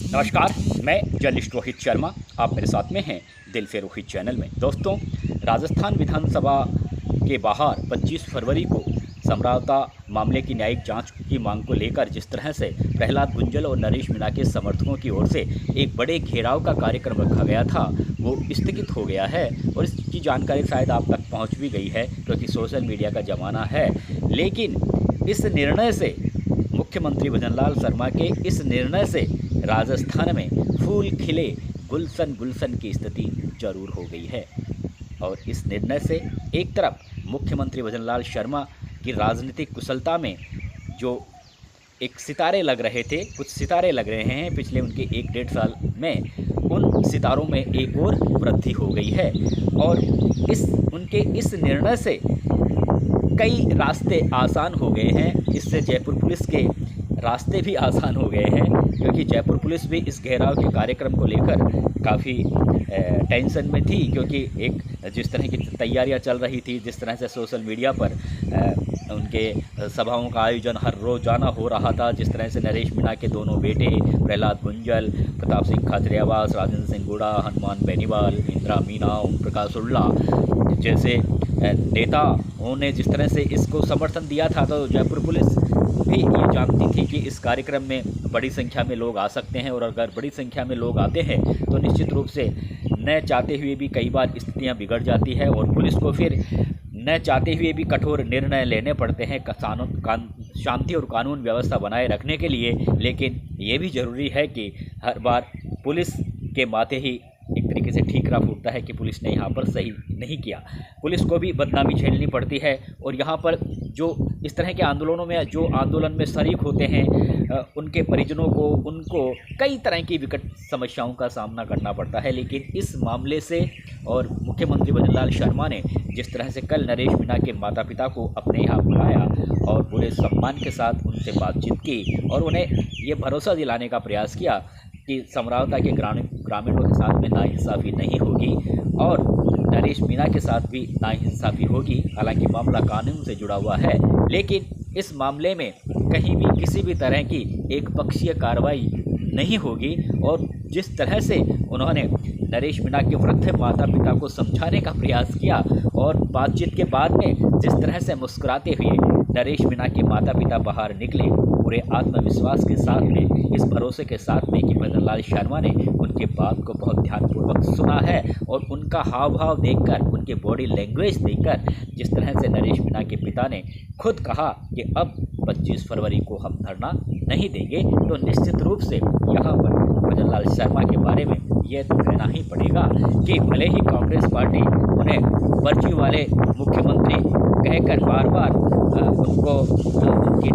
नमस्कार, मैं जर्नलिस्ट रोहित शर्मा। आप मेरे साथ में हैं दिल से रोहित चैनल में। दोस्तों, राजस्थान विधानसभा के बाहर 25 फरवरी को समझौता मामले की न्यायिक जांच की मांग को लेकर जिस तरह से प्रहलाद गुंजल और नरेश मीणा के समर्थकों की ओर से एक बड़े घेराव का कार्यक्रम रखा गया था, वो स्थगित हो गया है और इसकी जानकारी शायद आप तक पहुंच भी गई है क्योंकि सोशल मीडिया का ज़माना है। लेकिन इस निर्णय से, मुख्यमंत्री भजनलाल शर्मा के इस निर्णय से राजस्थान में फूल खिले गुलशन गुलशन की स्थिति जरूर हो गई है। और इस निर्णय से एक तरफ मुख्यमंत्री भजनलाल शर्मा की राजनीतिक कुशलता में जो एक सितारे लग रहे थे, कुछ सितारे लग रहे हैं पिछले उनके 1-1.5 साल में, उन सितारों में एक और वृद्धि हो गई है। और उनके इस निर्णय से कई रास्ते आसान हो गए हैं। इससे जयपुर पुलिस के रास्ते भी आसान हो गए हैं क्योंकि जयपुर पुलिस भी इस घेराव के कार्यक्रम को लेकर काफ़ी टेंशन में थी, क्योंकि एक जिस तरह की तैयारियां चल रही थी, जिस तरह से सोशल मीडिया पर उनके सभाओं का आयोजन हर रोज़ाना हो रहा था, जिस तरह से नरेश मीणा के दोनों बेटे प्रहलाद गुंजल, प्रताप सिंह खाचरियावास, राजेंद्र सिंह गुड़ा, हनुमान बेनीवाल, इंदिरा मीणा, ओम प्रकाश उल्ला जैसे नेताओं ने जिस तरह से इसको समर्थन दिया था, तो जयपुर पुलिस भी ये जानती थी कि इस कार्यक्रम में बड़ी संख्या में लोग आ सकते हैं और अगर बड़ी संख्या में लोग आते हैं तो निश्चित रूप से न चाहते हुए भी कई बार स्थितियां बिगड़ जाती है और पुलिस को फिर न चाहते हुए भी कठोर निर्णय लेने पड़ते हैं शांति और कानून व्यवस्था बनाए रखने के लिए। लेकिन ये भी ज़रूरी है कि हर बार पुलिस के माथे ही एक तरीके से ठीकरा फूटता है कि पुलिस ने यहाँ पर सही नहीं किया। पुलिस को भी बदनामी झेलनी पड़ती है और यहाँ पर जो इस तरह के आंदोलनों में जो आंदोलन में शरीक होते हैं उनके परिजनों को, उनको कई तरह की विकट समस्याओं का सामना करना पड़ता है। लेकिन इस मामले से और मुख्यमंत्री भजनलाल शर्मा ने जिस तरह से कल नरेश मीणा के माता पिता को अपने यहाँ बुलाया और पूरे सम्मान के साथ उनसे बातचीत की और उन्हें ये भरोसा दिलाने का प्रयास किया कि समझौता के ग्रामीणों के साथ में नाइंसाफ़ी नहीं होगी और नरेश मीणा के साथ भी नाइंसाफ़ी होगी। हालांकि मामला कानून से जुड़ा हुआ है, लेकिन इस मामले में कहीं भी किसी भी तरह की एक पक्षीय कार्रवाई नहीं होगी। और जिस तरह से उन्होंने नरेश मीणा के वृद्ध माता पिता को समझाने का प्रयास किया और बातचीत के बाद में जिस तरह से मुस्कुराते हुए नरेश मीणा के माता पिता बाहर निकले, पूरे आत्मविश्वास के साथ में, इस भरोसे के साथ में कि भजनलाल शर्मा ने उनके बात को बहुत ध्यानपूर्वक सुना है और उनका हाव भाव देखकर, उनके बॉडी लैंग्वेज देखकर, जिस तरह से नरेश मीणा के पिता ने खुद कहा कि अब 25 फरवरी को हम धरना नहीं देंगे, तो निश्चित रूप से यहाँ पर भजनलाल शर्मा के बारे में यह तो कहना ही पड़ेगा कि भले ही कांग्रेस पार्टी उन्हें पर्ची वाले मुख्यमंत्री कहकर बार बार उनको उनकी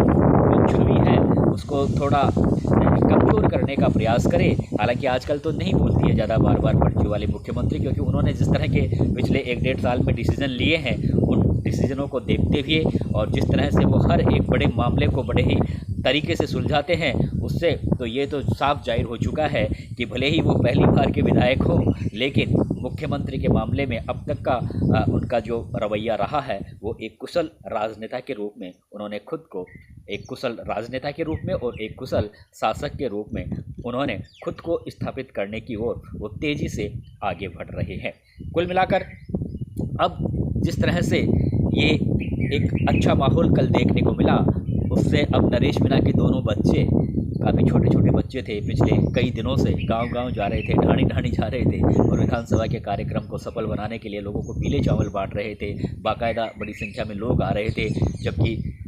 छवि है उसको थोड़ा कमज़ोर करने का प्रयास करे। हालांकि आजकल तो नहीं बोलती है ज़्यादा बार बार पर्ची वाले मुख्यमंत्री, क्योंकि उन्होंने जिस तरह के पिछले 1-1.5 साल में डिसीजन लिए हैं, उन डिसीजनों को देखते हुए और जिस तरह से वो हर एक बड़े मामले को बड़े ही तरीके से सुलझाते हैं, उससे तो ये तो साफ जाहिर हो चुका है कि भले ही वो पहली बार के विधायक हो, लेकिन मुख्यमंत्री के मामले में अब तक का उनका जो रवैया रहा है वो एक कुशल राजनेता के रूप में, उन्होंने खुद को एक कुशल राजनेता के रूप में और एक कुशल शासक के रूप में उन्होंने खुद को स्थापित करने की ओर वो तेज़ी से आगे बढ़ रहे हैं। कुल मिलाकर अब जिस तरह से ये एक अच्छा माहौल कल देखने को मिला, उससे अब नरेश मीणा के दोनों बच्चे, काफ़ी छोटे छोटे बच्चे थे, पिछले कई दिनों से गांव-गांव जा रहे थे, ढाणी-ढाणी जा रहे थे और विधानसभा के कार्यक्रम को सफल बनाने के लिए लोगों को पीले चावल बांट रहे थे। बाकायदा बड़ी संख्या में लोग आ रहे थे, जबकि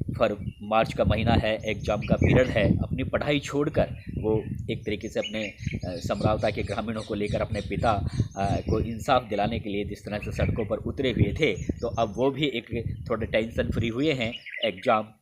मार्च का महीना है, एग्जाम का पीरियड है। अपनी पढ़ाई छोड़कर वो एक तरीके से अपने समझौता के ग्रामीणों को लेकर अपने पिता को इंसाफ दिलाने के लिए जिस तरह से सड़कों पर उतरे हुए थे, तो अब वो भी एक थोड़े टेंशन फ्री हुए हैं, एग्ज़ाम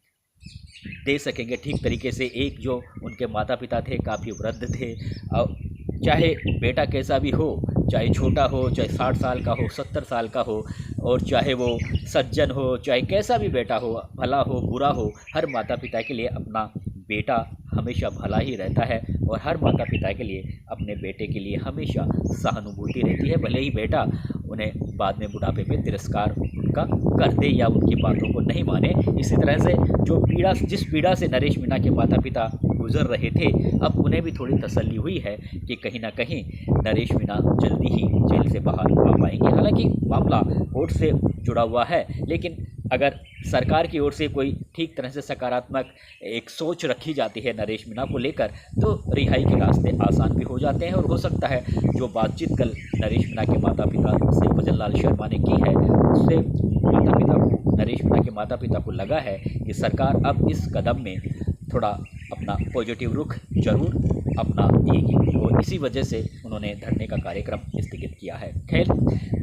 दे सकेंगे ठीक तरीके से। एक जो उनके माता पिता थे काफ़ी वृद्ध थे, अब चाहे बेटा कैसा भी हो, चाहे छोटा हो, चाहे 60 साल का हो, 70 साल का हो, और चाहे वो सज्जन हो, चाहे कैसा भी बेटा हो, भला हो बुरा हो, हर माता पिता के लिए अपना बेटा हमेशा भला ही रहता है और हर माता पिता के लिए अपने बेटे के लिए हमेशा सहानुभूति रहती है, भले ही बेटा उन्हें बाद में बुढ़ापे में तिरस्कार उनका कर दे या उनकी बातों को नहीं माने। इसी तरह से जिस पीड़ा से नरेश मीणा के माता पिता गुजर रहे थे, अब उन्हें भी थोड़ी तसल्ली हुई है कि कहीं ना कहीं नरेश मीणा जल्दी ही जेल से बाहर आ पाएंगे। हालांकि मामला कोर्ट से जुड़ा हुआ है, लेकिन अगर सरकार की ओर से कोई ठीक तरह से सकारात्मक एक सोच रखी जाती है नरेश मीणा को लेकर, तो रिहाई के रास्ते आसान भी हो जाते हैं। और हो सकता है जो बातचीत कल नरेश मीणा के माता पिता से भजन लाल शर्मा ने की है, उससे नरेश मीणा के माता पिता को लगा है कि सरकार अब इस कदम में थोड़ा अपना पॉजिटिव रुख जरूर अपनाएगी, और इसी वजह से उन्होंने धरने का कार्यक्रम स्थगित किया है। खैर,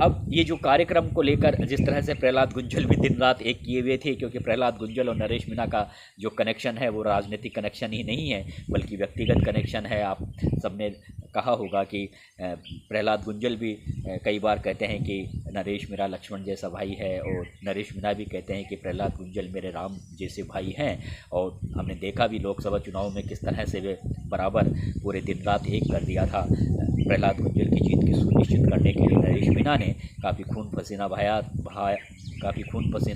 अब ये जो कार्यक्रम को लेकर जिस तरह से प्रहलाद गुंजल भी दिन रात एक किए हुए थे, क्योंकि प्रहलाद गुंजल और नरेश मीणा का जो कनेक्शन है वो राजनीतिक कनेक्शन ही नहीं है, बल्कि व्यक्तिगत कनेक्शन है। आप सबने कहा होगा कि प्रहलाद गुंजल भी कई बार कहते हैं कि नरेश मेरा लक्ष्मण जैसा भाई है, और नरेश मीणा भी कहते हैं कि प्रहलाद गुंजल मेरे राम जैसे भाई हैं। और हमने देखा भी लोकसभा चुनाव में किस तरह से वे बराबर पूरे दिन रात एक कर दिया था। प्रहलाद गुंजल की जीत की सुनिश्चित करने के लिए नरेश मीणा ने काफ़ी खून पसीना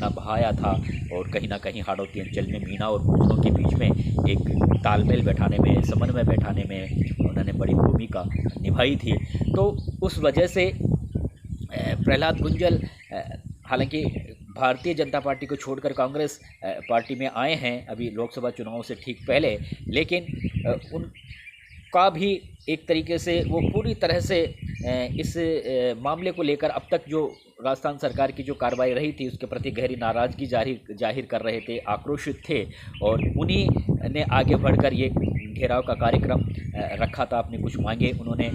बहाया था, और कहीं ना कहीं हाड़ौती अंचल में मीणा और गुंजलों के बीच में एक तालमेल बैठाने में, समन्वय बैठाने में उन्होंने बड़ी भूमिका निभाई थी। तो उस वजह से प्रहलाद गुंजल हालांकि भारतीय जनता पार्टी को छोड़कर कांग्रेस पार्टी में आए हैं अभी लोकसभा चुनाव से ठीक पहले, लेकिन उनका भी एक तरीके से वो पूरी तरह से इस मामले को लेकर अब तक जो राजस्थान सरकार की जो कार्रवाई रही थी उसके प्रति गहरी नाराज़गी जाहिर कर रहे थे, आक्रोशित थे, और उन्हीं ने आगे बढ़कर ये घेराव का कार्यक्रम रखा था। अपनी कुछ मांगे उन्होंने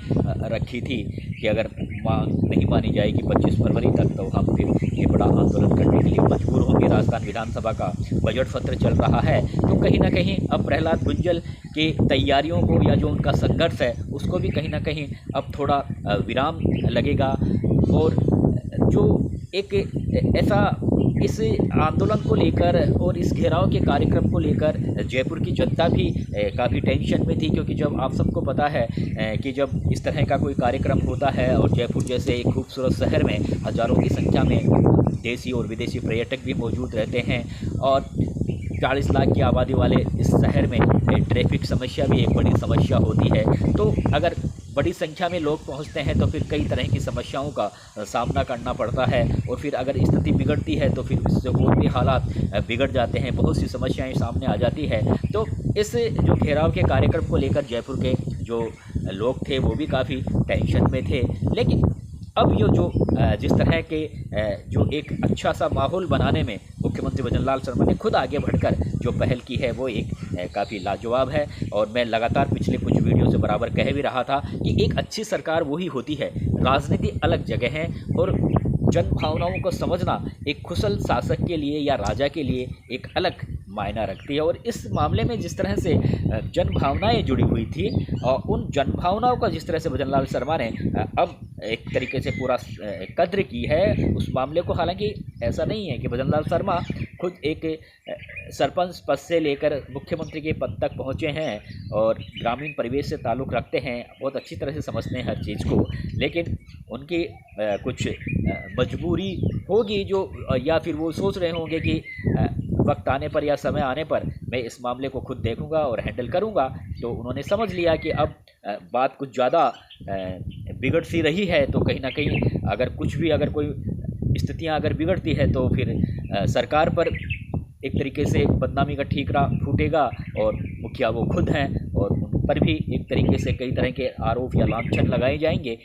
रखी थी कि अगर मांग नहीं मानी जाएगी 25 फरवरी तक, तो हम फिर ये बड़ा आंदोलन करने के लिए मजबूर होंगे। राजस्थान विधानसभा का बजट सत्र चल रहा है, तो कहीं ना कहीं अब प्रहलाद गुंजल की तैयारियों को या जो उनका संघर्ष है उसको भी कहीं ना कहीं अब थोड़ा विराम लगेगा। और जो एक ऐसा इस आंदोलन को लेकर और इस घेराव के कार्यक्रम को लेकर जयपुर की जनता भी काफ़ी टेंशन में थी, क्योंकि जब आप सबको पता है कि जब इस तरह का कोई कार्यक्रम होता है और जयपुर जैसे एक खूबसूरत शहर में हज़ारों की संख्या में देसी और विदेशी पर्यटक भी मौजूद रहते हैं, और 40 लाख की आबादी वाले इस शहर में ट्रैफिक समस्या भी एक बड़ी समस्या होती है। तो अगर बड़ी संख्या में लोग पहुंचते हैं तो फिर कई तरह की समस्याओं का सामना करना पड़ता है, और फिर अगर स्थिति बिगड़ती है तो फिर उससे और भी हालात बिगड़ जाते हैं, बहुत सी समस्याएं सामने आ जाती है। तो इस जो घेराव के कार्यक्रम को लेकर जयपुर के जो लोग थे वो भी काफ़ी टेंशन में थे। लेकिन अब ये जो जिस तरह के जो एक अच्छा सा माहौल बनाने में मुख्यमंत्री भजन लाल शर्मा ने खुद आगे बढ़कर जो पहल की है वो एक काफ़ी लाजवाब है। और मैं लगातार पिछले कुछ वीडियो से बराबर कह भी रहा था कि एक अच्छी सरकार वही होती है, राजनीति अलग जगह है, और जन भावनाओं को समझना एक कुशल शासक के लिए या राजा के लिए एक अलग मायना रखती है। और इस मामले में जिस तरह से जन भावनाएं जुड़ी हुई थी, और उन जन भावनाओं का जिस तरह से भजन लाल शर्मा ने अब एक तरीके से पूरा कद्र की है उस मामले को। हालांकि ऐसा नहीं है कि भजन लाल शर्मा खुद एक सरपंच पद से लेकर मुख्यमंत्री के पद तक पहुँचे हैं और ग्रामीण परिवेश से ताल्लुक़ रखते हैं, बहुत अच्छी तरह से समझते हैं हर चीज़ को, लेकिन उनकी कुछ मजबूरी होगी जो, या फिर वो सोच रहे होंगे कि वक्त आने पर या समय आने पर मैं इस मामले को खुद देखूंगा और हैंडल करूंगा। तो उन्होंने समझ लिया कि अब बात कुछ ज़्यादा बिगड़ सी रही है, तो कहीं ना कहीं अगर कोई स्थितियां अगर बिगड़ती है तो फिर सरकार पर एक तरीके से बदनामी का ठीकरा फूटेगा, और मुखिया वो खुद हैं और उन पर भी एक तरीके से कई तरह के आरोप या लांछन लगाए जाएंगे।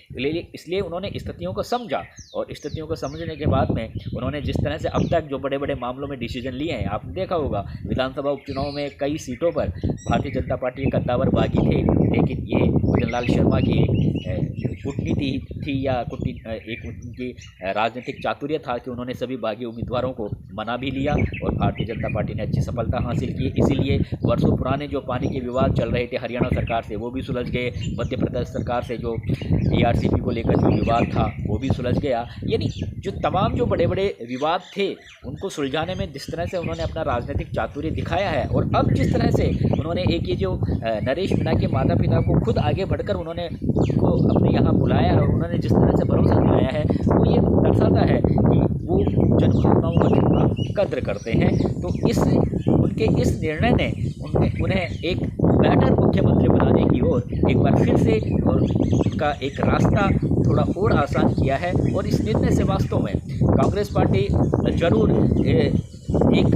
इसलिए उन्होंने स्थितियों को समझा, और स्थितियों को समझने के बाद में उन्होंने जिस तरह से अब तक जो बड़े बड़े मामलों में डिसीजन लिए हैं, आपने देखा होगा विधानसभा उपचुनाव में कई सीटों पर भारतीय जनता पार्टी के कद्दावर बागी थे, लेकिन ये भजन लाल शर्मा की एक कूटनीति थी या एक उनकी राजनीतिक चातुर्य था कि उन्होंने सभी बागी उम्मीदवारों को मना भी लिया, और भारतीय जनता पार्टी ने अच्छी सफलता हासिल की। इसीलिए वर्षों पुराने जो पानी के विवाद चल रहे थे हरियाणा सरकार से, वो भी सुलझ गए। मध्य प्रदेश सरकार से जो टीआरसीपी को लेकर जो विवाद था वो भी सुलझ गया। यानी जो तमाम जो बड़े बड़े विवाद थे उनको सुलझाने में जिस तरह से उन्होंने अपना राजनीतिक चातुर्य दिखाया है, और अब जिस तरह से उन्होंने एक ये जो नरेश मीणा के माता पिता को खुद आगे बढ़कर उन्होंने उनको अपने यहाँ बुलाया और उन्होंने जिस तरह से भरोसा दिलाया है, वो ये दर्शाता है कि वो जनभावनाओं का कितना कद्र करते हैं। तो उनके इस निर्णय ने उन्हें एक बेहतर मुख्यमंत्री बनाने की ओर एक बार फिर से और उनका एक रास्ता थोड़ा और आसान किया है। और इस निर्णय से वास्तव में कांग्रेस पार्टी जरूर एक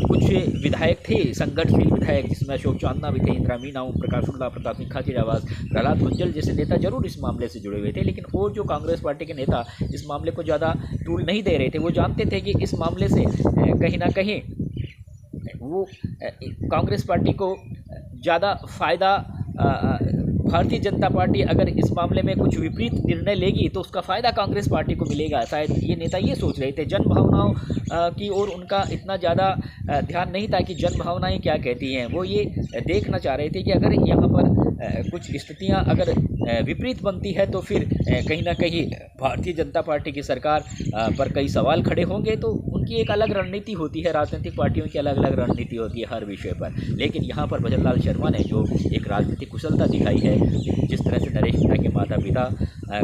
कुछ विधायक थे, संगठनशील विधायक, जिसमें अशोक चांदना भी थे, इंदिरा मीना, ओम प्रकाश शुक्ला, प्रताप सिंह खाचरियावास, प्रहलाद गुंजल जैसे नेता जरूर इस मामले से जुड़े हुए थे। लेकिन और जो कांग्रेस पार्टी के नेता इस मामले को ज़्यादा तूल नहीं दे रहे थे। वो जानते थे कि इस मामले से कहीं ना कहीं वो कांग्रेस पार्टी को ज़्यादा फायदा, भारतीय जनता पार्टी अगर इस मामले में कुछ विपरीत निर्णय लेगी तो उसका फ़ायदा कांग्रेस पार्टी को मिलेगा। शायद ये नेता ये सोच रहे थे। जन भावनाओं की ओर उनका इतना ज़्यादा ध्यान नहीं था कि जन भावनाएं क्या कहती हैं। वो ये देखना चाह रहे थे कि अगर यहाँ पर कुछ स्थितियाँ अगर विपरीत बनती है तो फिर कहीं ना कहीं भारतीय जनता पार्टी की सरकार पर कई सवाल खड़े होंगे। तो उनकी एक अलग रणनीति होती है, राजनीतिक पार्टियों की अलग अलग रणनीति होती है हर विषय पर। लेकिन यहाँ पर भजनलाल शर्मा ने जो एक राजनीतिक कुशलता दिखाई है, जिस तरह से नरेश मीणा के माता पिता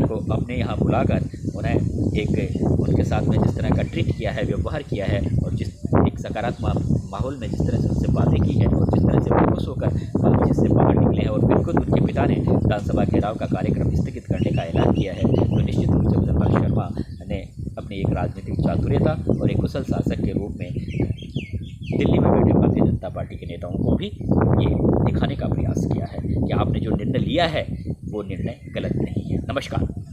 को अपने यहाँ बुलाकर उन्हें एक उनके साथ में जिस तरह का ट्रीट किया है, व्यवहार किया है, और जिस एक सकारात्मक माहौल में जिस तरह से उनसे बातें की है और जिस तरह से वो खुश होकर बातचीत से बाहर निकले हैं और फिर खुद उनके पिता ने विधानसभा घेराव का कार्यक्रम स्थगित करने का ऐलान किया है, तो निश्चित रूप से भजनलाल शर्मा ने अपनी एक राजनीतिक चातुर्यता और एक कुशल शासक के रूप में दिल्ली में बैठे भारतीय जनता पार्टी के नेताओं को भी ये दिखाने का प्रयास किया है कि आपने जो निर्णय लिया है वो निर्णय गलत नहीं है। नमस्कार।